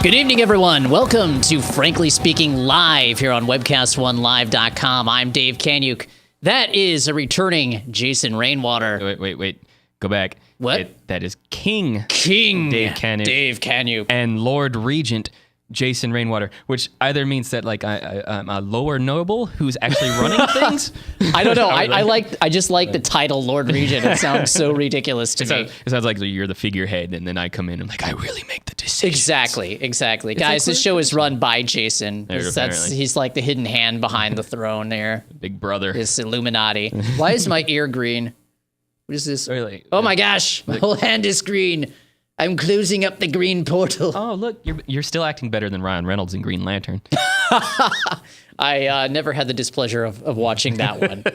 Good evening, everyone. Welcome to Frankly Speaking Live here on webcast1live.com. I'm Dave Kanyuk. That is a returning Jason Rainwater. Wait. Go back. What? That is King Dave Kanyuk. Kanyuk. And Lord Regent Jason Rainwater, which either means that like I'm a lower noble who's actually running things. I don't know. I just like the title Lord Regent. It sounds so ridiculous to me. It sounds like you're the figurehead, and then I come in and I'm like, I really make the decisions. Exactly. Guys, this show is run by Jason. Apparently. He's like the hidden hand behind the throne there. Big brother. This Illuminati. Why is my ear green? What is this? Really? Oh my gosh, my whole hand is green. I'm closing up the green portal. Oh, look, you're still acting better than Ryan Reynolds in Green Lantern. I never had the displeasure of watching that one.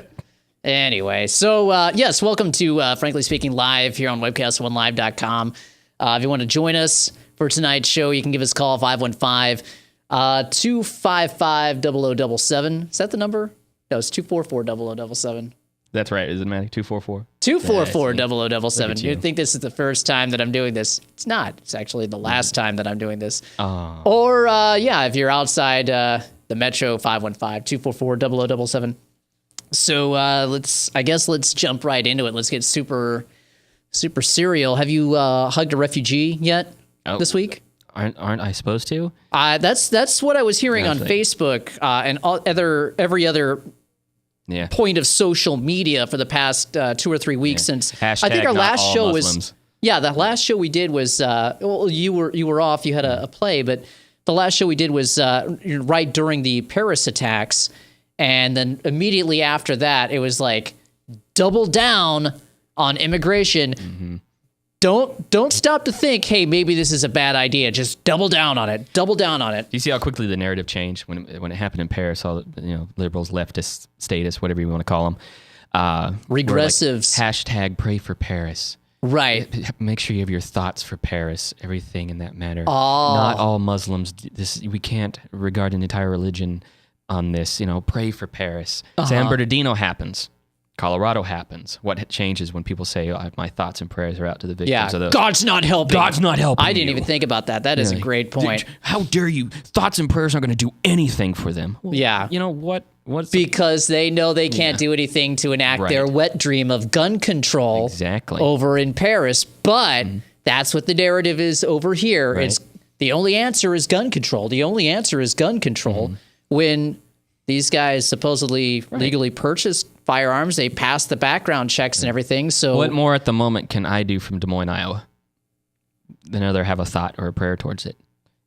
Anyway, so yes, welcome to Frankly Speaking Live here on webcast1live.com. If you want to join us for tonight's show, you can give us a call, 515-255-0077. Is that the number? No, it's 244-0077. That's right. Is it Matic 244? 244-0077. You'd think this is the first time that I'm doing this. It's not. It's actually the last time that I'm doing this. Oh. Or, if you're outside the Metro, 515-244-0077. So let's jump right into it. Let's get super serial. Have you hugged a refugee yet this week? Aren't I supposed to? That's what I was hearing on Facebook and every other point of social media for the past 2 or 3 weeks since Hashtag I think our last show Muslims. the last show we did was you were off, you had a play, but the last show we did was right during the Paris attacks, and then immediately after that it was like double down on immigration. Mm-hmm. Don't stop to think, hey, maybe this is a bad idea. Just double down on it. Do you see how quickly the narrative changed when it happened in Paris? All liberals, leftists, statists, whatever you want to call them, regressives. Like, hashtag pray for Paris. Right. Make sure you have your thoughts for Paris. Everything in that matter. Not all Muslims. We can't regard an entire religion on this. Pray for Paris. San Bernardino happens. Colorado happens. What changes when people say, my thoughts and prayers are out to the victims of those? God's not helping. I didn't even think about that. That is a great point. How dare you? Thoughts and prayers aren't going to do anything for them. Well, you know what? Because they know they can't do anything to enact their wet dream of gun control over in Paris. But that's what the narrative is over here. Right. It's the only answer is gun control. When these guys supposedly legally purchased firearms, they passed the background checks and everything. So what more at the moment can I do from Des Moines, Iowa than either have a thought or a prayer towards it?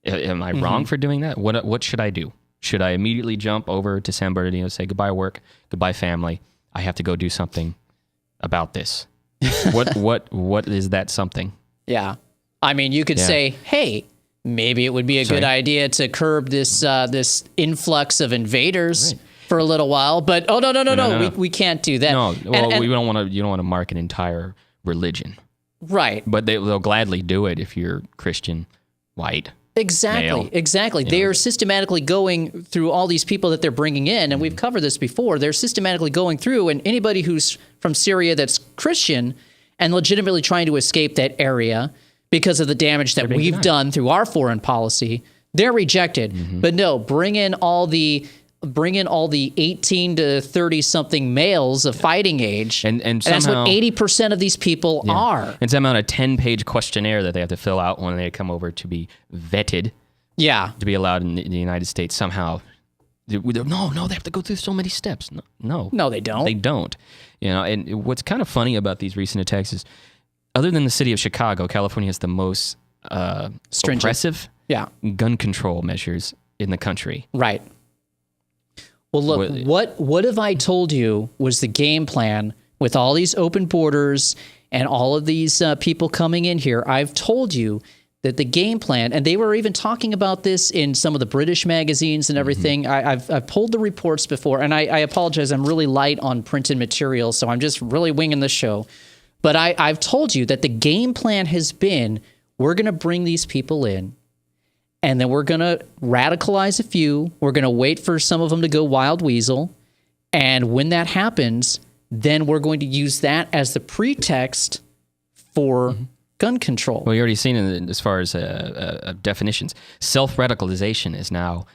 Am I wrong for doing that? What should I do? Should I immediately jump over to San Bernardino, say goodbye work, goodbye family? I have to go do something about this. What is that something? Yeah. I mean, you could say, hey, maybe it would be a good idea to curb this this influx of invaders for a little while, but no. We can't do that. No, well, we don't want to. You don't want to mark an entire religion, right? But they'll gladly do it if you're Christian, white. Exactly. They are systematically going through all these people that they're bringing in, and we've covered this before. They're systematically going through, and anybody who's from Syria that's Christian and legitimately trying to escape that area because of the damage that we've done through our foreign policy, they're rejected. Mm-hmm. But no, bring in all the 18 to 30 something males of fighting age, and that's what 80% of these people are. And somehow a 10-page questionnaire that they have to fill out when they come over to be vetted. Yeah, to be allowed in the United States somehow. No, they have to go through so many steps. No, they don't. They don't. And what's kind of funny about these recent attacks is, other than the city of Chicago, California has the most oppressive gun control measures in the country. Right. Well, look, what have I told you was the game plan with all these open borders and all of these people coming in here? I've told you that the game plan, and they were even talking about this in some of the British magazines and everything. Mm-hmm. I've pulled the reports before, and I apologize. I'm really light on printed material, so I'm just really winging the show. But I've told you that the game plan has been, we're going to bring these people in, and then we're going to radicalize a few. We're going to wait for some of them to go wild weasel. And when that happens, then we're going to use that as the pretext for gun control. Well, you already seen it as far as definitions. Self-radicalization is now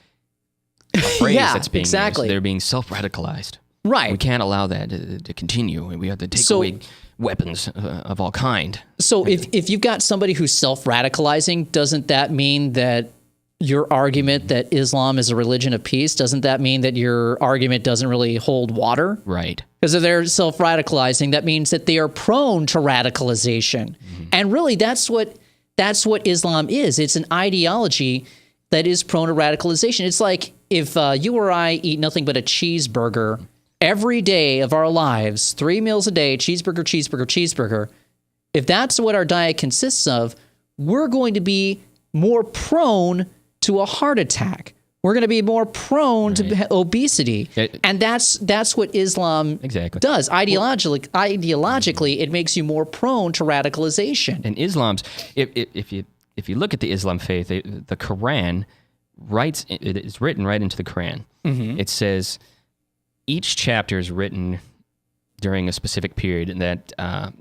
a phrase that's being used. They're being self-radicalized. Right. We can't allow that to continue. We have to take away weapons of all kind. So if you've got somebody who's self-radicalizing, doesn't that mean that your argument that Islam is a religion of peace, doesn't that mean that your argument doesn't really hold water? Right. Because if they're self-radicalizing, that means that they are prone to radicalization. Mm-hmm. And really, that's what Islam is. It's an ideology that is prone to radicalization. It's like if you or I eat nothing but a cheeseburger every day of our lives, 3 meals a day, cheeseburger, cheeseburger, cheeseburger. If that's what our diet consists of, we're going to be more prone to a heart attack. We're going to be more prone to obesity. And that's what Islam does. Ideologically, it makes you more prone to radicalization. And Islam's, if you look at the Islam faith, the Quran it's written right into the Quran. Mm-hmm. It says each chapter is written during a specific period, and that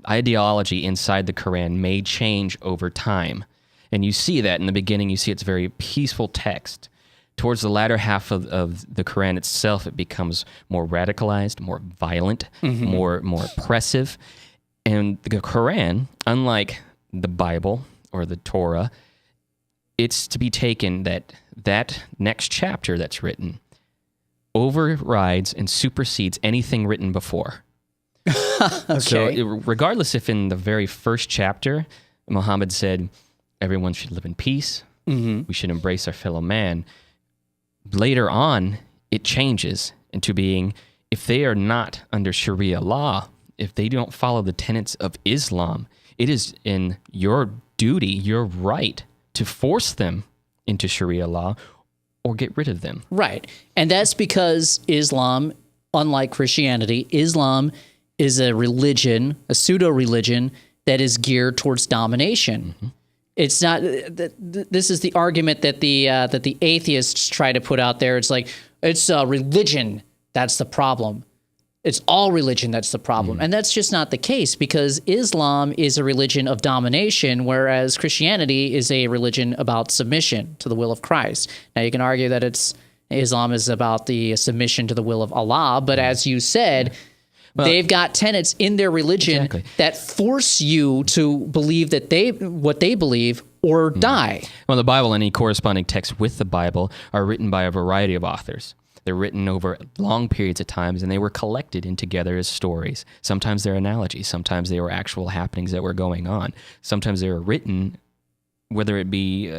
ideology inside the Quran may change over time. And you see that in the beginning. You see it's a very peaceful text. Towards the latter half of the Quran itself, it becomes more radicalized, more violent, mm-hmm. more oppressive. And the Quran, unlike the Bible or the Torah, it's to be taken that next chapter that's written overrides and supersedes anything written before. Okay. So regardless if in the very first chapter, Muhammad said, everyone should live in peace, mm-hmm. we should embrace our fellow man. Later on, it changes into being, if they are not under Sharia law, if they don't follow the tenets of Islam, it is in your duty, your right, to force them into Sharia law or get rid of them. Right. And that's because Islam, unlike Christianity, Islam is a religion, a pseudo-religion that is geared towards domination. Mm-hmm. It's not. This is the argument that the atheists try to put out there. It's like it's religion that's the problem. It's all religion that's the problem, and that's just not the case, because Islam is a religion of domination, whereas Christianity is a religion about submission to the will of Christ. Now you can argue that Islam is about the submission to the will of Allah, but as you said. Well, they've got tenets in their religion that force you to believe that what they believe or die. Well, the Bible and any corresponding texts with the Bible are written by a variety of authors. They're written over long periods of times, and they were collected in together as stories. Sometimes they're analogies. Sometimes they were actual happenings that were going on. Sometimes they were written, whether it be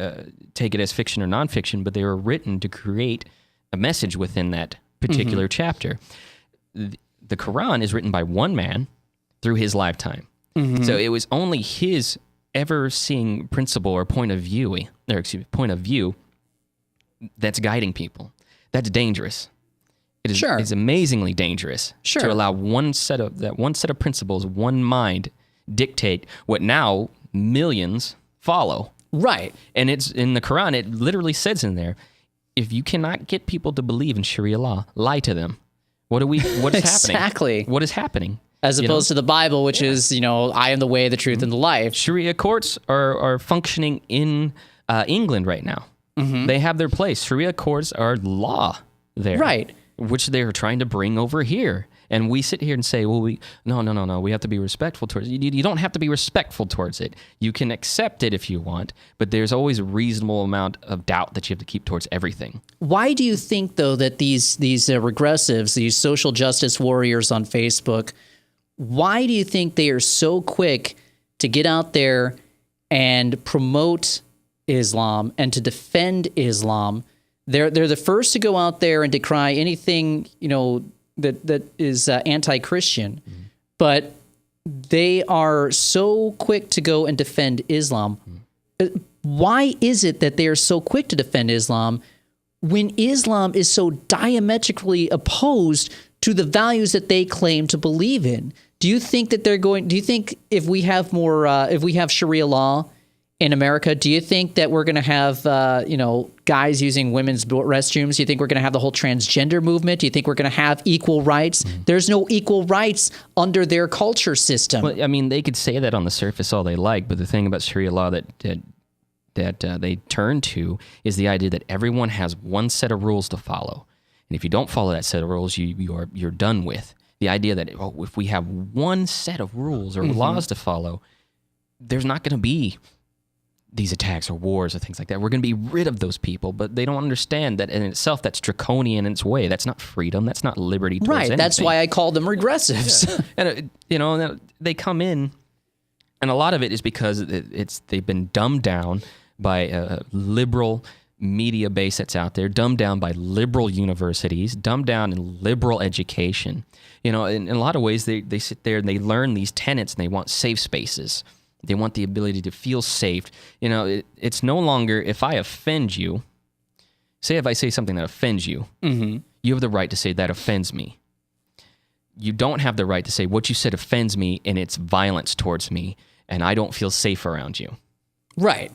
take it as fiction or nonfiction, but they were written to create a message within that particular chapter. The Quran is written by one man through his lifetime. Mm-hmm. So it was only his ever-seeing principle or point of view that's guiding people. That's dangerous. It's amazingly dangerous to allow one set of principles, one mind, dictate what now millions follow. Right. And it's in the Quran, it literally says in there, if you cannot get people to believe in Sharia law, lie to them. What is happening? Exactly. What is happening? As opposed to the Bible, which is, I am the way, the truth, and the life. Sharia courts are functioning in England right now. Mm-hmm. They have their place. Sharia courts are law there. Right. Which they are trying to bring over here. And we sit here and say, well, no, we have to be respectful towards it. You don't have to be respectful towards it. You can accept it if you want, but there's always a reasonable amount of doubt that you have to keep towards everything. Why do you think, though, that these regressives, these social justice warriors on Facebook, why do you think they are so quick to get out there and promote Islam and to defend Islam? They're the first to go out there and decry anything, that is anti-Christian, but they are so quick to go and defend Islam. Why is it that they are so quick to defend Islam when Islam is so diametrically opposed to the values that they claim to believe in? Do you think that do you think if we have more, if we have Sharia law in America? Do you think that we're going to have, guys using women's restrooms? Do you think we're going to have the whole transgender movement? Do you think we're going to have equal rights? There's no equal rights under their culture system. Well, I mean, they could say that on the surface all they like, but the thing about Sharia law that they turn to is the idea that everyone has one set of rules to follow. And if you don't follow that set of rules, you're done with. The idea that if we have one set of rules or laws to follow, there's not going to be these attacks or wars or things like that. We're going to be rid of those people, but they don't understand that in itself, that's draconian in its way. That's not freedom. That's not liberty towards anything. That's why I call them regressives. Yeah. And, they come in, and a lot of it is because they've been dumbed down by a liberal media base that's out there, dumbed down by liberal universities, dumbed down in liberal education. In a lot of ways, they sit there and they learn these tenets, and they want safe spaces. They want the ability to feel safe. It's no longer, if I offend you, if I say something that offends you, you have the right to say that offends me. You don't have the right to say what you said offends me and it's violence towards me and I don't feel safe around you. Right.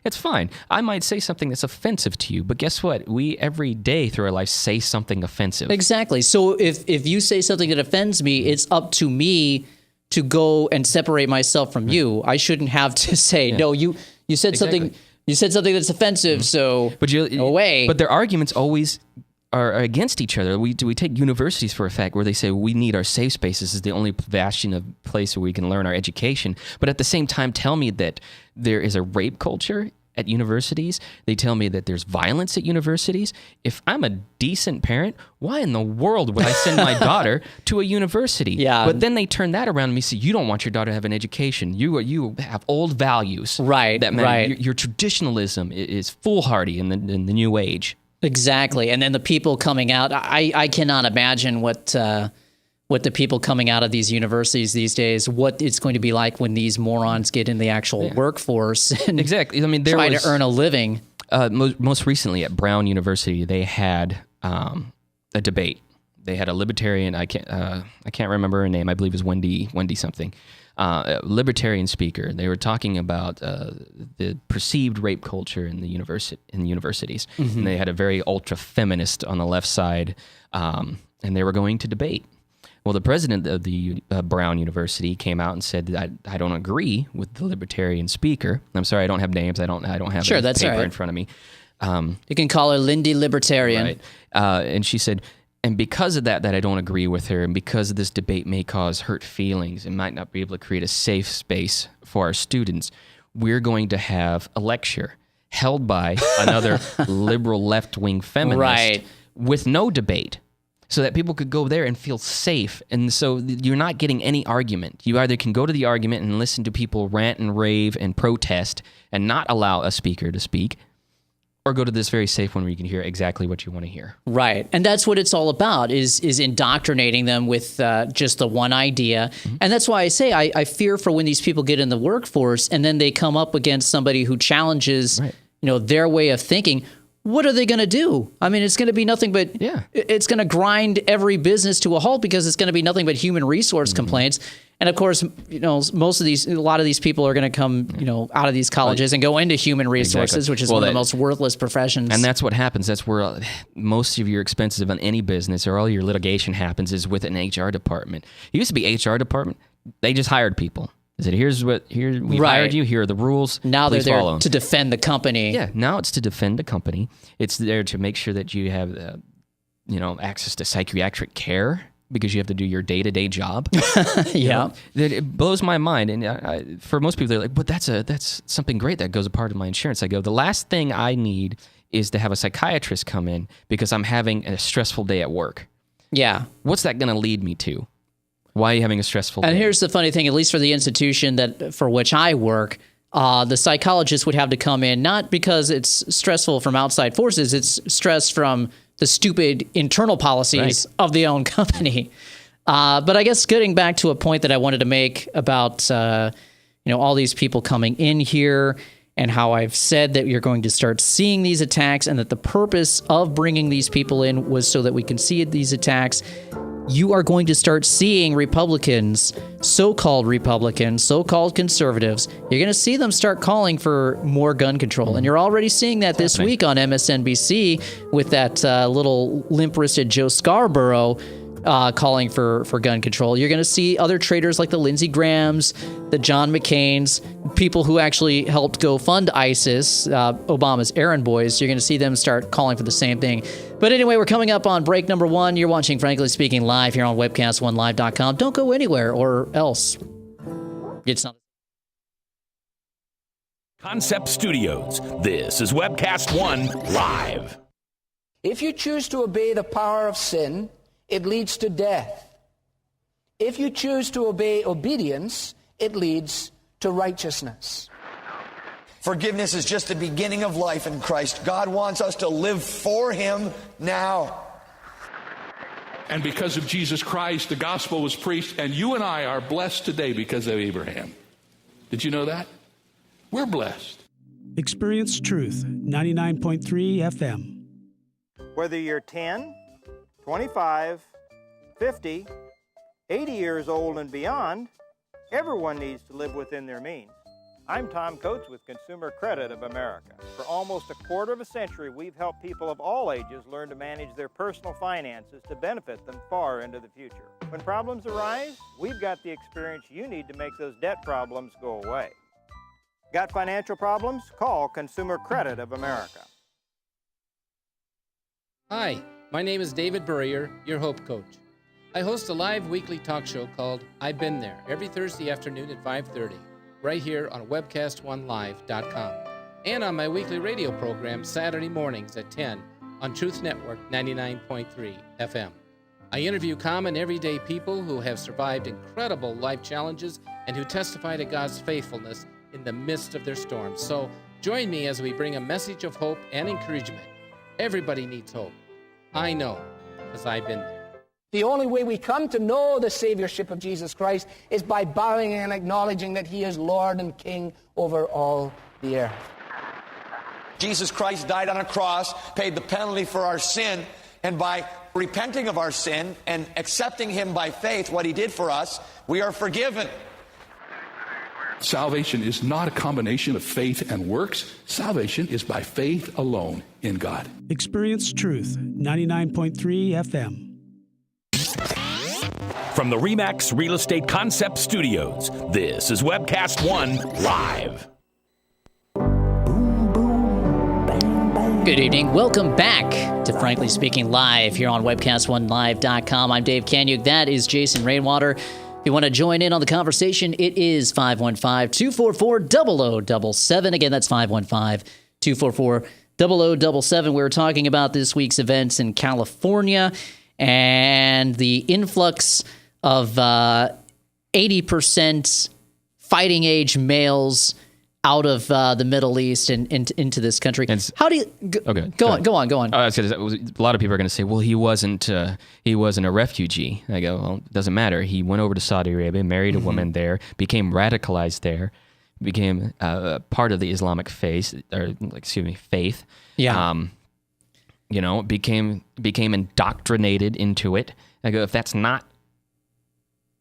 It's fine. I might say something that's offensive to you, but guess what? We every day through our life say something offensive. Exactly. So if you say something that offends me, it's up to me to go and separate myself from you. I shouldn't have to say, no, you said something. You said something that's offensive, so go away. But their arguments always are against each other. We take universities for a fact where they say we need our safe spaces as the only bastion of place where we can learn our education. But at the same time, tell me that there is a rape culture at universities. They tell me that there's violence at universities. If I'm a decent parent, why in the world would I send my daughter to a university? Yeah. But then they turn that around and say, you don't want your daughter to have an education. You have old values. Right. That matter. Right. Your traditionalism is foolhardy in the new age. Exactly. And then the people coming out, I cannot imagine what the people coming out of these universities these days, what it's going to be like when these morons get in the actual workforce and exactly. I mean, try to earn a living. Most recently at Brown University, they had a debate. They had a libertarian. I can't remember her name. I believe it was Wendy something. A libertarian speaker. They were talking about the perceived rape culture in the universities, and they had a very ultra feminist on the left side, and they were going to debate. Well, the president of the Brown University came out and said that I don't agree with the libertarian speaker. I'm sorry, I don't have names. I don't have that's paper right. in front of me. You can call her Lindy Libertarian. Right. And she said, and because of that I don't agree with her, and because this debate may cause hurt feelings and might not be able to create a safe space for our students, we're going to have a lecture held by another liberal left-wing feminist with no debate, so that people could go there and feel safe. And so you're not getting any argument. You either can go to the argument and listen to people rant and rave and protest and not allow a speaker to speak, or go to this very safe one where you can hear exactly what you want to hear. Right. And that's what it's all about, is indoctrinating them with just the one idea. And that's why I say I fear for when these people get in the workforce and then they come up against somebody who challenges their way of thinking. What are they going to do? I mean, it's going to be nothing but it's going to grind every business to a halt, because it's going to be nothing but human resource complaints. And of course, a lot of these people are going to come, out of these colleges and go into human resources, which is one of the most worthless professions. And that's what happens. That's where most of your expenses of any business or all your litigation happens, is with an HR department. It used to be HR department. They just hired people. They said, we hired you, here are the rules. Now they're there follow. To defend the company. Yeah, now it's to defend the company. It's there to make sure that you have, access to psychiatric care, because you have to do your day-to-day job. Yeah. It blows my mind. And for most people, they're like, but that's something great that goes a part of my insurance. I go, the last thing I need is to have a psychiatrist come in because I'm having a stressful day at work. Yeah. What's that going to lead me to? Why are you having a stressful day? And here's the funny thing, at least for the institution that for which I work, the psychologist would have to come in, not because it's stressful from outside forces, it's stress from the stupid internal policies of the own company. But I guess getting back to a point that I wanted to make about all these people coming in here, and how I've said that you're going to start seeing these attacks, and that the purpose of bringing these people in was so that we can see these attacks. you are going to start seeing Republicans, so-called conservatives, you're going to see them start calling for more gun control. And you're already seeing that this week on MSNBC with that little limp-wristed Joe Scarborough calling for gun control. You're going to see other traitors like the Lindsey Grahams, the John McCains, people who actually helped go fund ISIS, Obama's errand boys. You're going to see them start calling for the same thing. But anyway, we're coming up on break number 1. You're watching Frankly Speaking live here on webcast1live.com. Don't go anywhere or else it's not. Concept Studios. This is Webcast One Live. If you choose to obey the power of sin, it leads to death. If you choose to obey obedience, it leads to righteousness. Forgiveness is just the beginning of life in Christ. God wants us to live for Him now. And because of Jesus Christ, the gospel was preached, and you and I are blessed today because of Abraham. Did you know that? We're blessed. Experience Truth, 99.3 FM. Whether you're 10, 25, 50, 80 years old and beyond, everyone needs to live within their means. I'm Tom Coates with Consumer Credit of America. For almost a quarter of a century, we've helped people of all ages learn to manage their personal finances to benefit them far into the future. When problems arise, we've got the experience you need to make those debt problems go away. Got financial problems? Call Consumer Credit of America. Hi, my name is David Burrier, your Hope Coach. I host a live weekly talk show called I've Been There every Thursday afternoon at 5:30, right here on webcast1live.com, and on my weekly radio program Saturday mornings at 10 on Truth Network 99.3 FM. I interview common everyday people who have survived incredible life challenges and who testify to God's faithfulness in the midst of their storms. So join me as we bring a message of hope and encouragement. Everybody needs hope. I know, because I've been there. The only way we come to know the Saviorship of Jesus Christ is by bowing and acknowledging that He is Lord and King over all the earth. Jesus Christ died on a cross, paid the penalty for our sin, and by repenting of our sin and accepting Him by faith, what He did for us, we are forgiven. Salvation is not a combination of faith and works. Salvation is by faith alone in God. Experience Truth, 99.3 FM. From the RE/MAX Real Estate Concept Studios, this is Webcast One Live. Good evening. Welcome back to Frankly Speaking Live here on webcast1live.com. I'm Dave Kanyuk. That is Jason Rainwater. If you want to join in on the conversation, it is 515-244-0077. Again, that's 515-244-0077. We were talking about this week's events in California and the influx of 80% fighting age males out of the Middle East and into this country. How do you go on? A lot of people are going to say, "Well, he wasn't a refugee." I go, "Well, it doesn't matter. He went over to Saudi Arabia, married a woman there, became radicalized there, became part of the Islamic faith. Yeah. Became indoctrinated into it. I go, if that's not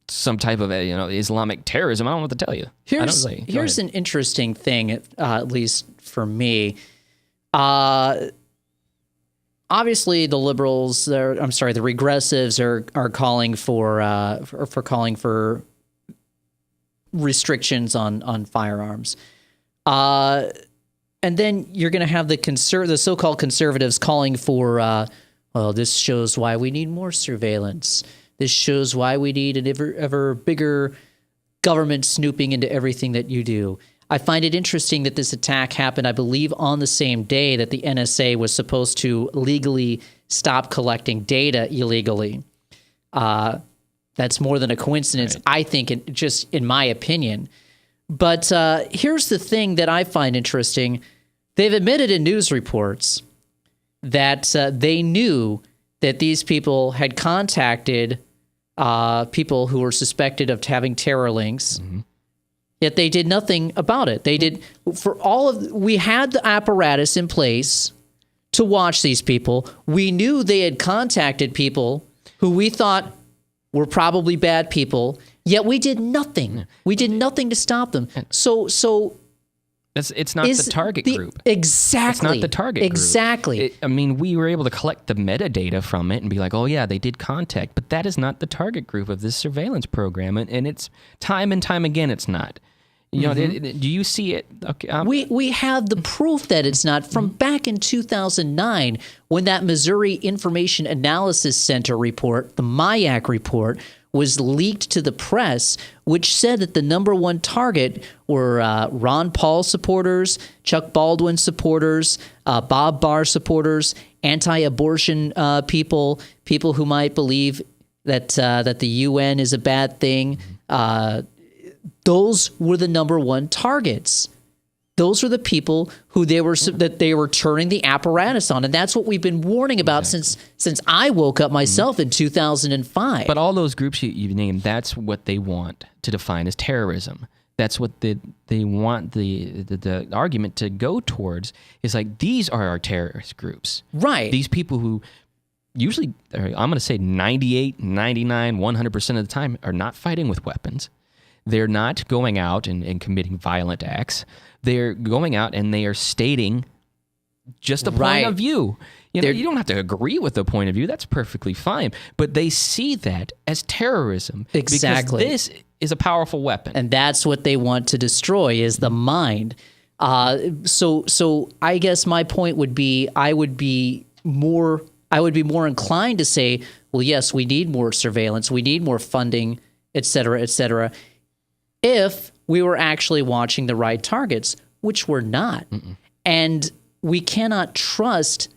some type of Islamic terrorism, I don't know what to tell you. Here's an interesting thing, at least for me. Obviously, the liberals, the regressives are calling for restrictions on firearms. And then you're going to have the so-called conservatives calling for, this shows why we need more surveillance. This shows why we need an ever bigger government snooping into everything that you do. I find it interesting that this attack happened, I believe, on the same day that the NSA was supposed to legally stop collecting data illegally. That's more than a coincidence, right. I think, just in my opinion. But here's the thing that I find interesting. They've admitted in news reports that they knew that these people had contacted people who were suspected of having terror links, yet they did nothing about it. They did we had the apparatus in place to watch these people. We knew they had contacted people who we thought were probably bad people, yet we did nothing. We did nothing to stop them. So it's not the target group. Exactly. It's not the target group. Exactly. I mean, we were able to collect the metadata from it and be like, oh, yeah, they did contact. But that is not the target group of this surveillance program. And it's time and time again, it's not. You know, do you see it? Okay, we have the proof that it's not from back in 2009 when that Missouri Information Analysis Center report, the MIAC report, was leaked to the press, which said that the number one target were Ron Paul supporters, Chuck Baldwin supporters, Bob Barr supporters, anti-abortion people who might believe that the UN is a bad thing. Those were the number one targets. Those were the people who they were turning the apparatus on, and that's what we've been warning about since I woke up myself in 2005. But all those groups you named, that's what they want to define as terrorism. That's what they want the argument to go towards, is like, these are our terrorist groups. Right. These people who usually, I'm going to say 98, 99, 100% of the time are not fighting with weapons. They're not going out and committing violent acts. They're going out and they are stating just a point of view. You know, you don't have to agree with the point of view. That's perfectly fine. But they see that as terrorism. Exactly. Because this is a powerful weapon. And that's what they want to destroy, is the mind. So I guess my point would be, I would be more inclined to say, well, yes, we need more surveillance, we need more funding, et cetera, if we were actually watching the right targets, which we're not. And we cannot trust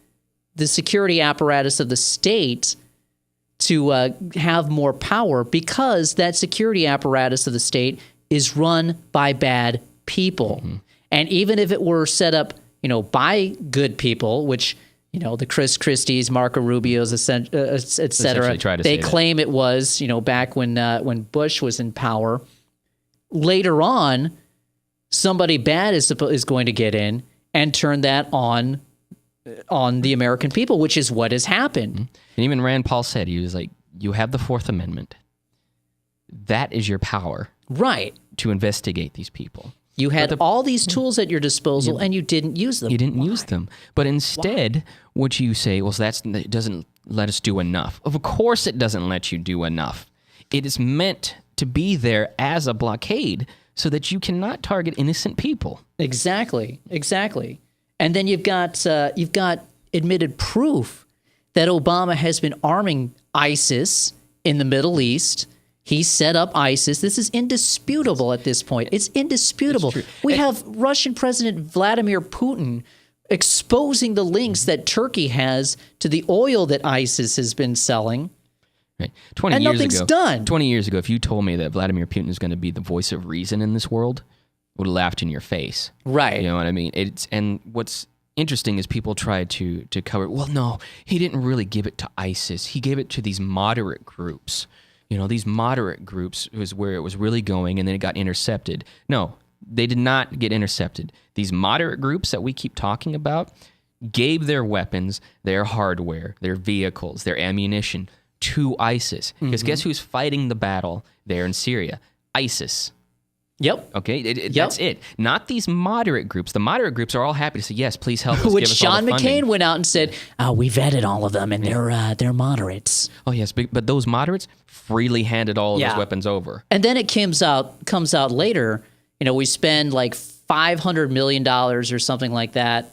the security apparatus of the state to have more power, because that security apparatus of the state is run by bad people. And even if it were set up, by good people, which, the Chris Christies, Marco Rubios, et cetera, they claim it was, back when Bush was in power. Later on, somebody bad is going to get in and turn that on the American people, which is what has happened. And even Rand Paul said, he was like, you have the Fourth Amendment. That is your power. Right. To investigate these people. You had all these tools at your disposal, and you didn't use them. You didn't use them. But instead, what you say, well, that doesn't let us do enough. Of course it doesn't let you do enough. It is meant to be there as a blockade so that you cannot target innocent people. Exactly. And then you've got admitted proof that Obama has been arming ISIS in the Middle East. He set up ISIS. This is indisputable at this point. It's indisputable. We have Russian President Vladimir Putin exposing the links that Turkey has to the oil that ISIS has been selling. Right. 20 years ago, if you told me that Vladimir Putin is going to be the voice of reason in this world, I would have laughed in your face. Right. You know what I mean? And what's interesting is people try to cover, well, no, he didn't really give it to ISIS. He gave it to these moderate groups. These moderate groups was where it was really going, and then it got intercepted. No, they did not get intercepted. These moderate groups that we keep talking about gave their weapons, their hardware, their vehicles, their ammunition to ISIS. Because guess who's fighting the battle there in Syria? ISIS. Yep. Okay, that's it. Not these moderate groups. The moderate groups are all happy to say, yes, please help us. Which give us all the John McCain went out and said, we vetted all of them, and they're moderates. Oh, yes, but those moderates freely handed all of those weapons over. And then it comes out later, we spend like $500 million or something like that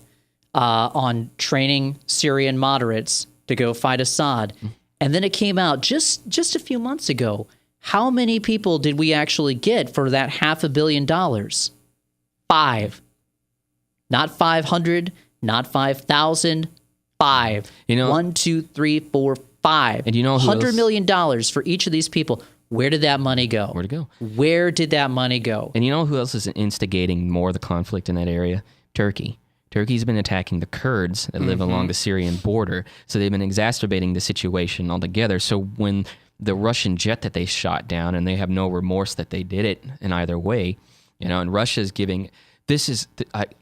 on training Syrian moderates to go fight Assad. And then it came out just a few months ago. How many people did we actually get for that $500 million? 5. Not 500, not 5,000, 5. 1, 2, 3, 4, 5. And $100 million for each of these people. Where did that money go? Where'd it go? Where did that money go? And you know who else is instigating more of the conflict in that area? Turkey. Turkey's been attacking the Kurds that live along the Syrian border, so they've been exacerbating the situation altogether. So when the Russian jet that they shot down, and they have no remorse that they did it in either way, and Russia's giving,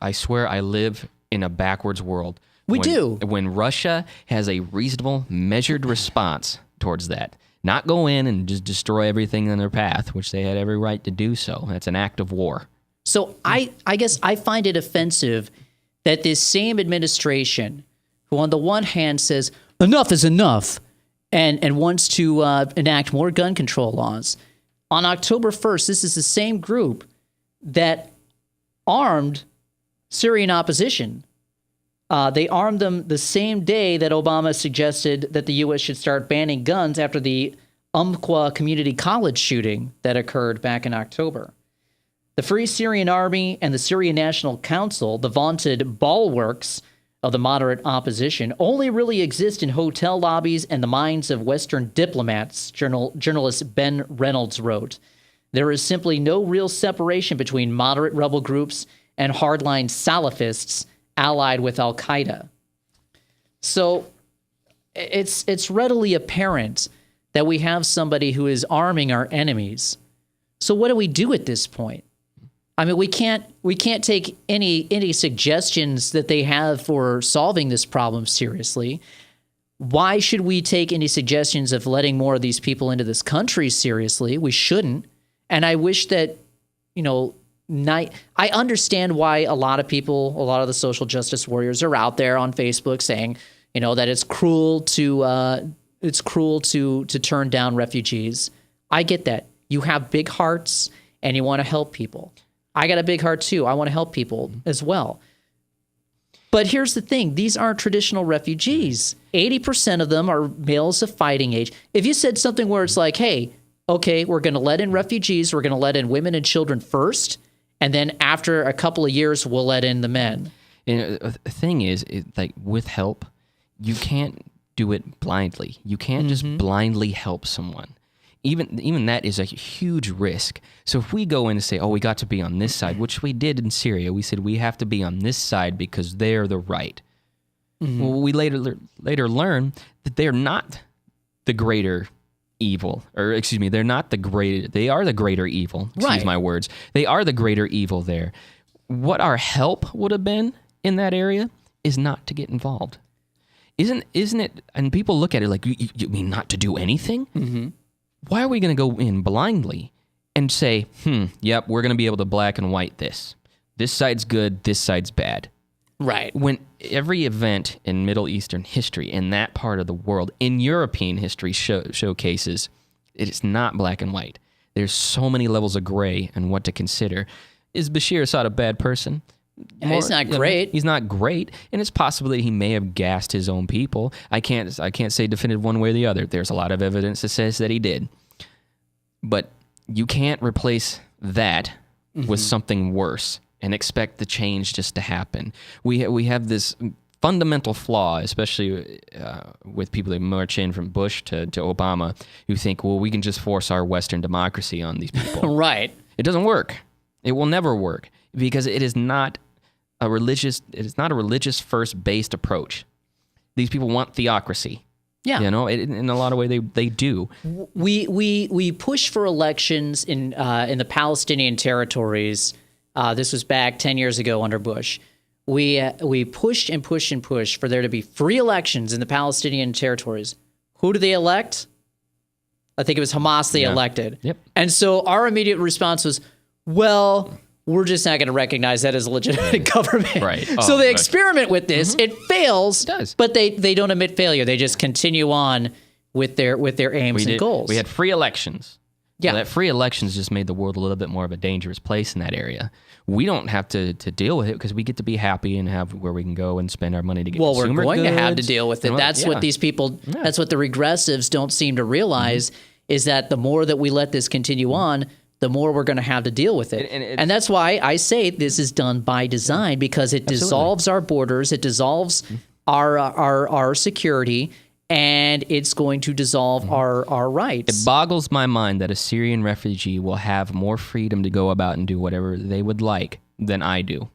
I swear I live in a backwards world. We do. When Russia has a reasonable, measured response towards that, not go in and just destroy everything in their path, which they had every right to do so. That's an act of war. So I guess I find it offensive that this same administration, who on the one hand says enough is enough and wants to enact more gun control laws, on October 1st, this is the same group that armed Syrian opposition. They armed them the same day that Obama suggested that the U.S. should start banning guns after the Umpqua Community College shooting that occurred back in October. The Free Syrian Army and the Syrian National Council, the vaunted bulwarks of the moderate opposition, only really exist in hotel lobbies and the minds of Western diplomats, journalist Ben Reynolds wrote. There is simply no real separation between moderate rebel groups and hardline Salafists allied with al-Qaeda. So it's readily apparent that we have somebody who is arming our enemies. So what do we do at this point? I mean, we can't take any suggestions that they have for solving this problem seriously. Why should we take any suggestions of letting more of these people into this country seriously? We shouldn't. And I wish that, I understand why a lot of people, a lot of the social justice warriors are out there on Facebook saying, that it's cruel to turn down refugees. I get that. You have big hearts and you want to help people. I got a big heart too. I want to help people as well. But here's the thing. These aren't traditional refugees. 80% of them are males of fighting age. If you said something where it's like, hey, okay, we're going to let in refugees, we're going to let in women and children first, and then after a couple of years, we'll let in the men. The thing is, like with help, you can't do it blindly. You can't just blindly help someone. Even that is a huge risk. So if we go in and say, oh, we got to be on this side, which we did in Syria, we said we have to be on this side because they're the right. Well, we later learn that they're not the greater evil, they're not the greater, they are the greater evil. Excuse my words. They are the greater evil there. What our help would have been in that area is not to get involved. Isn't it? And people look at it like, you mean not to do anything? Mm-hmm. Why are we going to go in blindly and say, yep, we're going to be able to black and white this. This side's good, this side's bad. Right. When every event in Middle Eastern history, in that part of the world, in European history showcases, it is not black and white. There's so many levels of gray and what to consider. Is Bashir Assad a bad person? He's not great. He's not great, and it's possible that he may have gassed his own people. I can't say definitive one way or the other. There's a lot of evidence that says that he did. But you can't replace that with something worse and expect the change just to happen. We have this fundamental flaw, especially with people that march in from Bush to Obama, who think, well, we can just force our Western democracy on these people. Right. It doesn't work. It will never work because it is not a religious first based approach. These people want theocracy. Yeah. In a lot of ways they do. We push for elections in the Palestinian territories. This was back 10 years ago under Bush. We pushed and pushed and pushed for there to be free elections in the Palestinian territories. Who do they elect? I think it was Hamas they elected. Yep. And so our immediate response was, well, we're just not going to recognize that as a legitimate government. Right. So they experiment with this. It fails, It does. but they don't admit failure. They just continue on with their aims and goals. We had free elections. Yeah. So that free elections just made the world a little bit more of a dangerous place in that area. We don't have to deal with it because we get to be happy and have where we can go and spend our money to get Well, we're consumer going to have to goods. deal with it. That's what these people, that's what the regressives don't seem to realize is that the more that we let this continue on, the more we're going to have to deal with it. And that's why I say this is done by design because it dissolves our borders, it dissolves our security, and it's going to dissolve our rights. It boggles my mind that a Syrian refugee will have more freedom to go about and do whatever they would like than I do.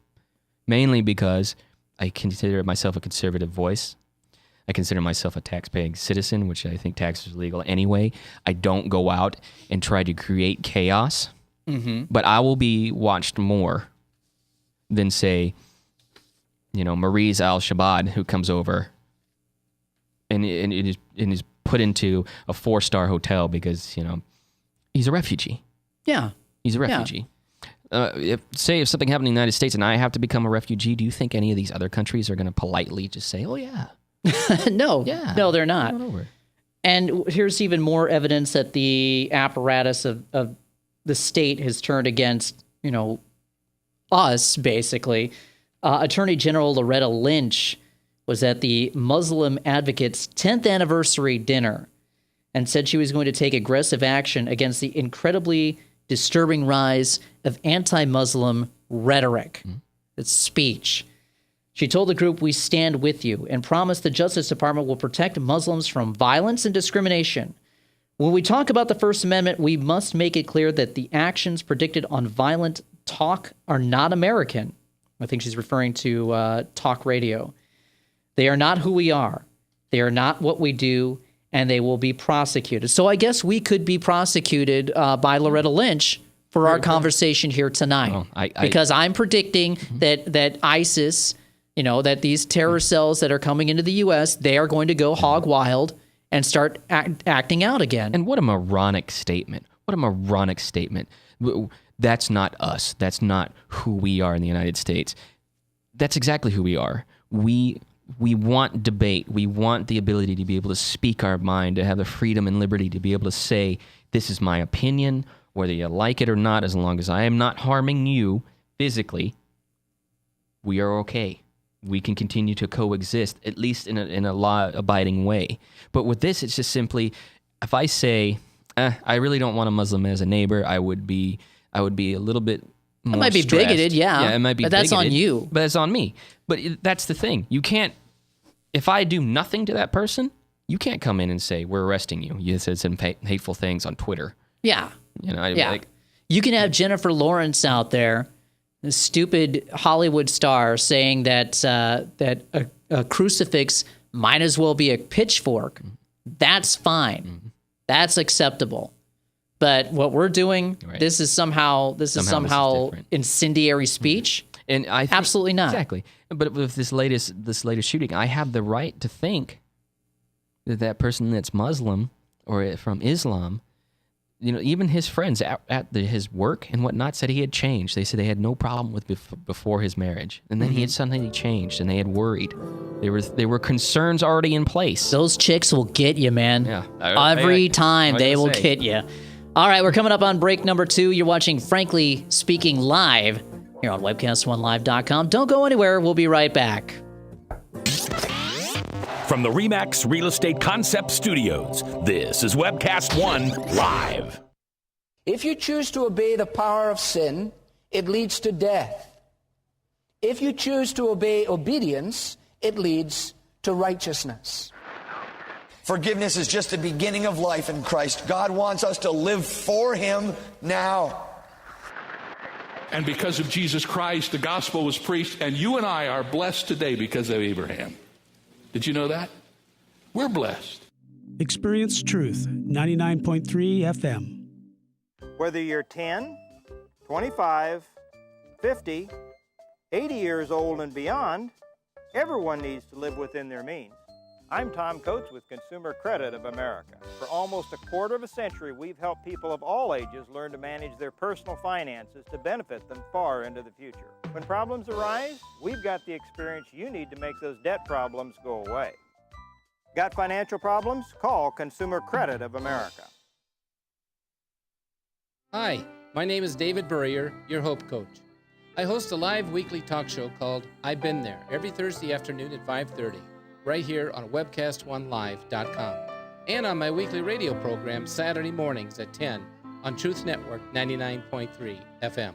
Mainly because I consider myself a conservative voice. I consider myself a tax-paying citizen, which I think taxes are legal anyway. I don't go out and try to create chaos, but I will be watched more than, say, Maurice al-Shabad, who comes over and is put into a 4-star hotel because, he's a refugee. Yeah. He's a refugee. If something happened in the United States and I have to become a refugee, do you think any of these other countries are going to politely just say, oh, yeah? No. Yeah. No, they're not. Come on over. And here's even more evidence that the apparatus of the state has turned against, us, basically. Attorney General Loretta Lynch was at the Muslim Advocates' 10th anniversary dinner and said she was going to take aggressive action against the incredibly disturbing rise of anti-Muslim rhetoric. It's speech. She told the group, "We stand with you," and promised the Justice Department will protect Muslims from violence and discrimination. When we talk about the First Amendment, we must make it clear that the actions predicted on violent talk are not American. I think she's referring to talk radio. They are not who we are. They are not what we do, and they will be prosecuted. So I guess we could be prosecuted by Loretta Lynch for our conversation here tonight. Well, because I'm predicting that ISIS, that these terror cells that are coming into the U.S., they are going to go hog wild and start acting out again. And what a moronic statement. What a moronic statement. That's not us. That's not who we are in the United States. That's exactly who we are. We want debate. We want the ability to be able to speak our mind, to have the freedom and liberty to be able to say, this is my opinion, whether you like it or not, as long as I am not harming you physically, we are okay. We can continue to coexist, at least in a law-abiding way. But with this, it's just simply, if I say, I really don't want a Muslim as a neighbor, I would be a little bit more It might be stressed. bigoted, yeah. Yeah, it might be but that's bigoted, on you. But it's on me. But that's the thing. You can't, if I do nothing to that person, you can't come in and say, we're arresting you. You said some hateful things on Twitter. Yeah. Yeah. You can have Jennifer Lawrence out there, the stupid Hollywood star, saying that a crucifix might as well be a pitchfork. That's fine. That's acceptable. But what we're doing, this is somehow incendiary speech. And I think, absolutely not. Exactly. But with this latest shooting, I have the right to think that person that's Muslim or from Islam, even his friends at his work and whatnot said he had changed. They said they had no problem with before his marriage, and then he had suddenly changed, and they had worried. There were concerns already in place. Those chicks will get you, man. Yeah. Every time they will get you. All right, we're coming up on break number 2. You're watching Frankly Speaking Live here on webcast1live.com. Don't go anywhere. We'll be right back. From the RE/MAX Real Estate Concept Studios, this is Webcast One Live. If you choose to obey the power of sin, it leads to death. If you choose to obey obedience, it leads to righteousness. Forgiveness is just the beginning of life in Christ. God wants us to live for Him now. And because of Jesus Christ, the gospel was preached, and you and I are blessed today because of Abraham. Did you know that? We're blessed. Experience Truth, 99.3 FM. Whether you're 10, 25, 50, 80 years old and beyond, everyone needs to live within their means. I'm Tom Coates with Consumer Credit of America. For almost a quarter of a century, we've helped people of all ages learn to manage their personal finances to benefit them far into the future. When problems arise, we've got the experience you need to make those debt problems go away. Got financial problems? Call Consumer Credit of America. Hi, my name is David Burrier, your Hope Coach. I host a live weekly talk show called I've Been There every Thursday afternoon at 5:30. Right here on webcast1live.com, and on my weekly radio program Saturday mornings at 10 on Truth Network 99.3 FM.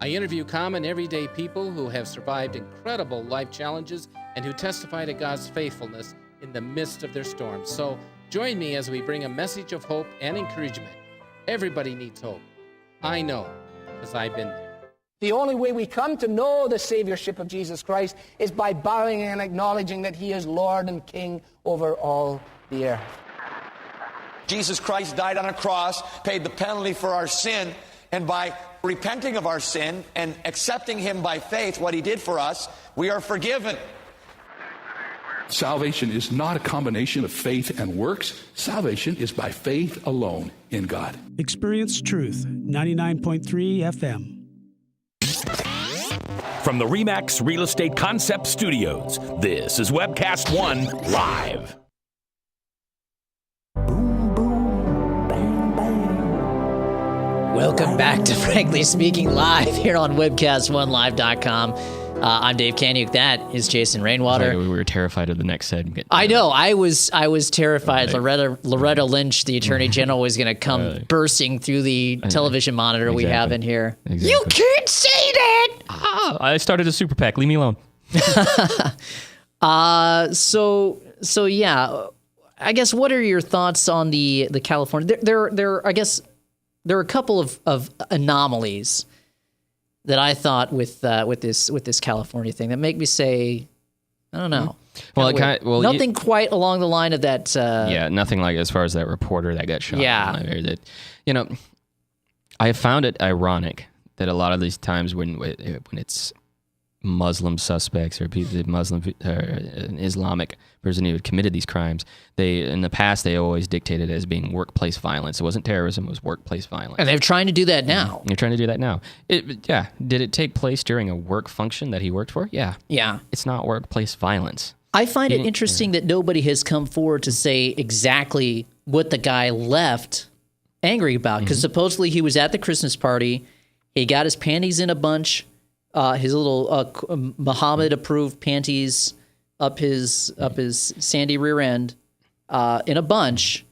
I interview common everyday people who have survived incredible life challenges and who testify to God's faithfulness in the midst of their storms. So join me as we bring a message of hope and encouragement. Everybody needs hope. I know, because I've been there. The only way we come to know the Saviorship of Jesus Christ is by bowing and acknowledging that He is Lord and King over all the earth. Jesus Christ died on a cross, paid the penalty for our sin, and by repenting of our sin and accepting Him by faith, what He did for us, we are forgiven. Salvation is not a combination of faith and works. Salvation is by faith alone in God. Experience Truth, 99.3 FM. From the RE/MAX Real Estate Concept Studios, this is Webcast One Live. Welcome back to Frankly Speaking Live here on WebcastOneLive.com. I'm Dave Kaniuk. That is Jason Rainwater. Like we were terrified of the next segment. I know. I was terrified. Right. Loretta Lynch, the Attorney General, was going to come bursting through the television monitor we have in here. Exactly. You can't say that! I started a super PAC. Leave me alone. So yeah. I guess what are your thoughts on the California? I guess there are a couple of anomalies that I thought with this California thing that make me say, I don't know. Well, nothing quite along the line of that. Nothing like as far as that reporter that got shot. Yeah, I found it ironic that a lot of these times when it's Muslim suspects or Muslim an Islamic person who had committed these crimes, in the past they always dictated it as being workplace violence. It wasn't terrorism; it was workplace violence. And they're trying to do that now. They're trying to do that now. Did it take place during a work function that he worked for? Yeah. It's not workplace violence. I find it interesting that nobody has come forward to say exactly what the guy left angry about, because supposedly he was at the Christmas party, he got his panties in a bunch. His little Muhammad-approved panties up his sandy rear end in a bunch,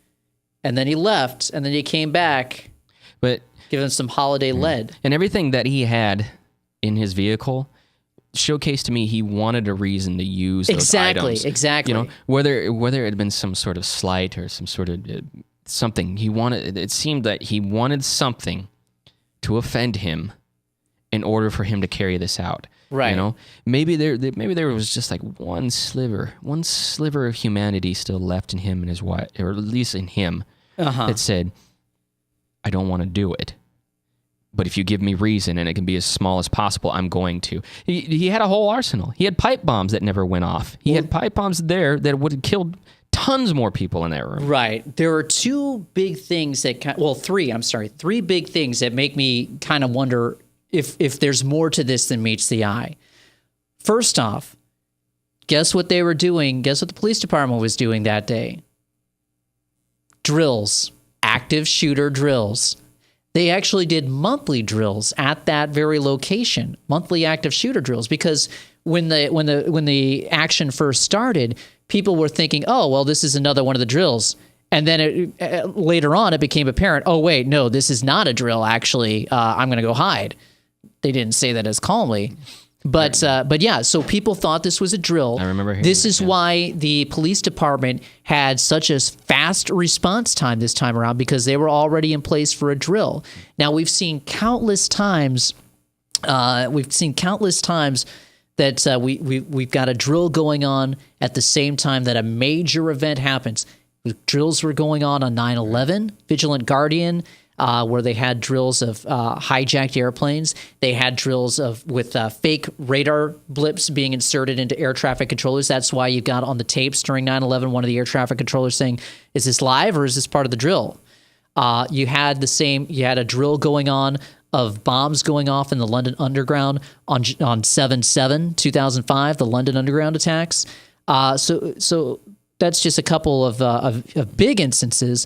and then he left, and then he came back, but giving some holiday lead. And everything that he had in his vehicle showcased to me he wanted a reason to use those items. Exactly. Whether it had been some sort of slight or some sort of something, it seemed that he wanted something to offend him in order for him to carry this out. Right. Maybe there was just like one sliver of humanity still left in him and his wife, or at least in him, that said, I don't want to do it. But if you give me reason, and it can be as small as possible, I'm going to. He had a whole arsenal. He had pipe bombs that never went off. He had pipe bombs there that would have killed tons more people in that room. Right. There are three big things that make me kind of wonder if there's more to this than meets the eye. First off, guess what they were doing? Guess what the police department was doing that day? Drills. Active shooter drills. They actually did monthly drills at that very location, monthly active shooter drills, because when the action first started, people were thinking, oh, well, this is another one of the drills. And then later on, it became apparent, oh, wait, no, this is not a drill, actually. I'm going to go hide. They didn't say that as calmly. But yeah, so people thought this was a drill. I remember hearing this is why the police department had such a fast response time this time around, because they were already in place for a drill. Now, we've seen countless times that we've got a drill going on at the same time that a major event happens. Drills were going on 9/11, Vigilant Guardian, where they had drills of hijacked airplanes. They had drills with fake radar blips being inserted into air traffic controllers. That's why you got on the tapes during 9/11 one of the air traffic controllers saying, "Is this live or is this part of the drill?" You had a drill going on of bombs going off in the London Underground on 7/7/2005, the London Underground attacks. So that's just a couple of big instances.